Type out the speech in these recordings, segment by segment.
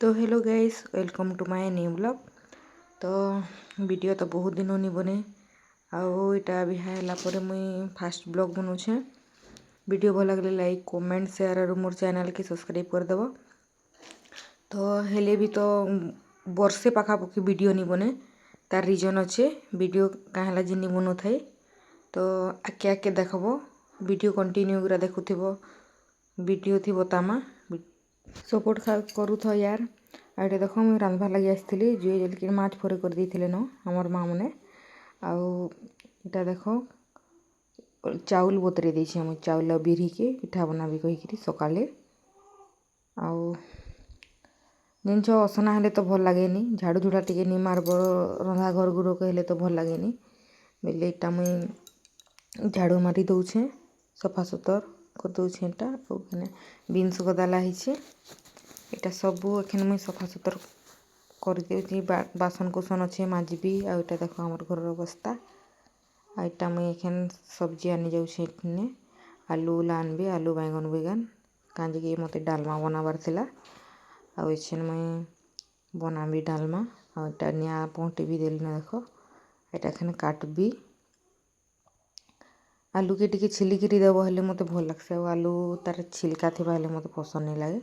तो hello guys, welcome to my new blog. तो video तो बहुत दिन नहीं बने आटा बिहाला मुई फास्ट ब्लॉग बनाऊे। वीडियो भल लगे लाइक कमेंट शेयर और मोर चैनल के सब्सक्राइब करदेव। तो हेले भी तो वर्षे पाखापाखि वीडियो नहीं बने, तार रीजन अच्छे वीडियो कहाँ जिन नहीं बनू थाए। तो आके आके देखब वीडियो कंटिन्यू पूरा देखुव वीडियो थी बतामा सपोर्ट करू था यार। आटे देख मुझे रांधवार लगे आसती जुए जल्दी माछ फरे कर देते न आमर माँ मैंने आटा देख चाउल बतरे देछे मुझे चाउल बिरी के पिठा बनाबी कहीकि सकाले जिनस असना हेले तो भल लगे झाड़ू झुड़ा टे नहीं मारब रंधा घर गुरक हेले तो भल लगे बेले इटा मुई झाड़ू मारी दौचे सफा सुतर कर दौचे इटा बीन्स गदाला है इटा सबू एखन मुई सफा सुतर कर दे बासन कुसन अच्छे माजबी आटा देख आम घर अवस्था आटा मुई एखन सब्जी आनी जाऊे आलू उला आनबी आलू बैगन बेगन कहीं मत डालमा बनाबार थिला आछन मुई बनाबी डालमा आटा निया पहुँटी भी देली ना देख एटा एखन काटबी आलू के टिके छिलिकी देव हेले मत भल लगसे आलू तार छिलका थी मत पसंद नहीं लगे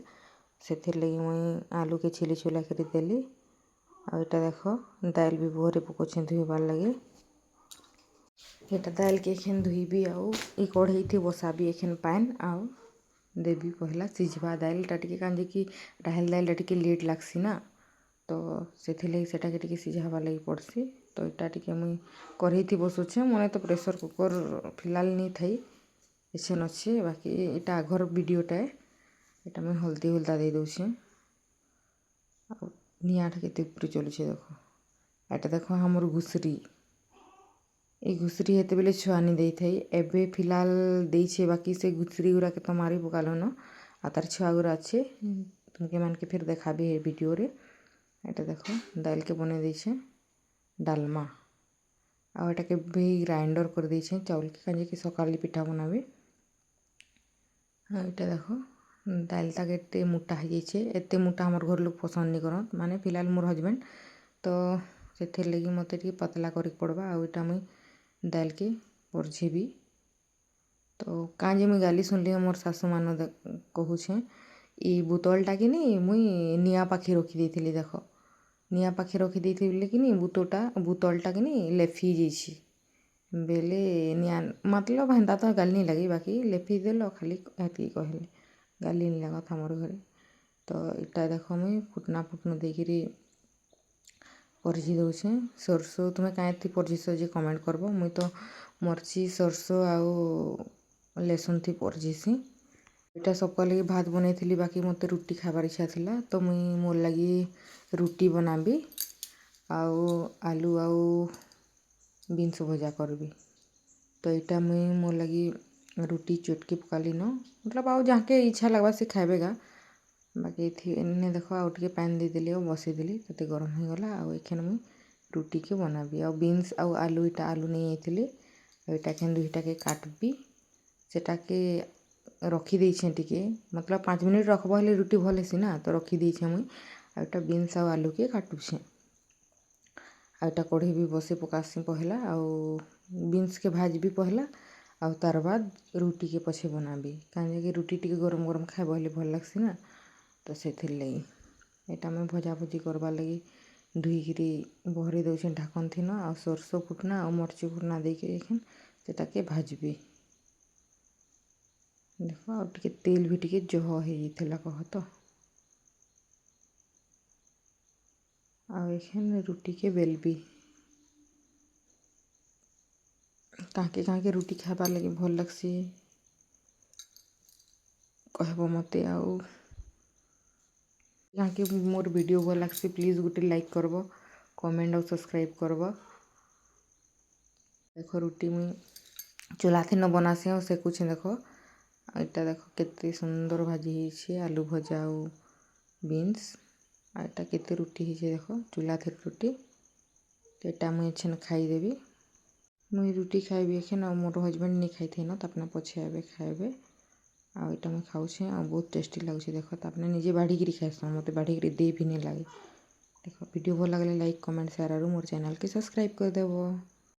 से लगी मुई आलू के छिली छुला कर देली आटा देख दाल भी बोहरे पकोचे धुईबार लगे यहाँ दाल के एखन धुईबी आई कढ़ई थी बसाबी एखन पान आउ देवी पहला सिझवा दालटा टे कहीं कि राहल दालटा टे लेट लगसी ना तो से लगे सिझावा लगी पड़सी। तो इटा टे मुई कढ़ई थी बसुचे मैंने तो प्रेसर कुकर फिलहाल नहीं थी एछन अच्छे बाकी इटा आगर वीडियोटाए इटा मुई हल्दी हुल्दा दे दूचे निआटा के ऊपर चलुचे देख एटा देख हमर घुसरी ये घुसरी हेते बेले छुआनी दे थी एबे फिलहाल देछे बाकी से घुसरी गुरा के तो मारी पकालो न आ तार छुआ गुरा अच्छे तुमके मान के फिर देखा भी वीडियो रे एटा देखो दाल के बने देछे डालमा आटा के भी ग्राइंडर कर देछे चाउल के कहीं कि सकाली पिठा बनाबी इटा देखो दालटा के एते मोटा हो जाइए एते मोटा हमार घर लोग पसंद नहीं करत माने फिलहाल मोर हजबैंड तो से लगी मत पतला कर पड़वा आटा मुई दाल के परझेबी। तो कहीं मुई गाली सुनली मोर सासू मान कहूछे ये बोतलटा कि नहीं मुई निआ पाखी रखी देती देख निआ पाखी रखी देती बोले कि नहीं बोतलटा कि नहीं लेफी जाइए बेले निआ मतलब हेन्ता तो गाली नहीं लगी बाकी लेफी देल खाली हेती कहले गाली नहीं लगत हमर घरे। तो इटा देख मुई फुटना फुटना देकरी परझी दौचे सरसो तुम्हें कहीं परझिस जे कमेंट करब मुई तो मर्ची सरसो आउ लेसुन थी परझिसी इटा सबका लगी भात बनई थी बाकी मत रुटी खाबार इच्छा थिला तो मुई मोर लगी रुटी बनाबी आउ आलू आउ बीन्स भजा करबी। तो इटा मुई मोर लगी रुटी चटकी पकाली न मतलब आउ जहाँ के इच्छा लगवा से खाएबेगा बाकी थी इन्हें देखो आउ टे पानी देदेली और बसईदेली तो गरम हो गला आखन मुई रुटी के बनाबी आ बीन्स आउ आलू इटा आलू नहीं आईली इटा एखन दुईटा के काटबी सेटा के रखी देछे टिके मतलब 5 मिनट रखब हेले रुटी भल हेसी ना तो रखी देछे मुई आटा बीन्स आउ आलू के काटुछे आटा कढ़ई भी बसे पकासी पहला आउ बीन्स के भाजबी पहला आउ तार बाद रुटी के पछे बनाबी कहीं कि रुटी टिके गरम गरम खाइब हेले भल लगसी ना तो से लगी एटा मैं भजा भुजी करवार लगी धुईकरी बहरे दौचे ढाकन थी न आ सरसो फुटना और मर्ची फुटना देकर एखन सेटा के भाजबी देख आ तेल भी टिके जह हो जाइला कह तो आखन रुटी के बेलबी कहाँ के रुटी खाबार लगे भल लगसी कहब मत आउ यहाँ के मोर वीडियो भल लगसी प्लीज गोटे लाइक करब कमेंट और सब्सक्राइब करब। देख रुटी मुई चूल्हा थी न बनासी और से कुछ देख इटा देख केते सुंदर भाजी होइछे आलू भजा और बीन्स आटा केते रुटी होइछे देख चूल्हा थी रुटी तो इटा मुई एछन खाईदेवी मुई रुटी खाइबी एखन और मोर हजबैंड नहीं खाई थे न तो अपना पछे आबे खाइबे ଆଉ ଇଟା ମୁଇଁ ଖାଉଛେ ଆଉ ବହୁତ୍ ଟେଷ୍ଟି ଲାଗୁଛେ ଦେଖ। ତାପରେ ନିଜେ ବାଢ଼ିକିରି ଖାଏସନ୍, ମତେ ବାଢ଼ିକିରି ଦେଇ ବି ନି ଲାଗେ। ଦେଖ ଭିଡ଼ିଓ ଭଲ୍ ଲାଗଲେ ଲାଇକ୍ କମେଣ୍ଟ ସେୟାର୍ ଆରୁ ମୋର୍ ଚ୍ୟାନେଲ୍କେ ସବସ୍କ୍ରାଇବ୍ କରିଦେବ।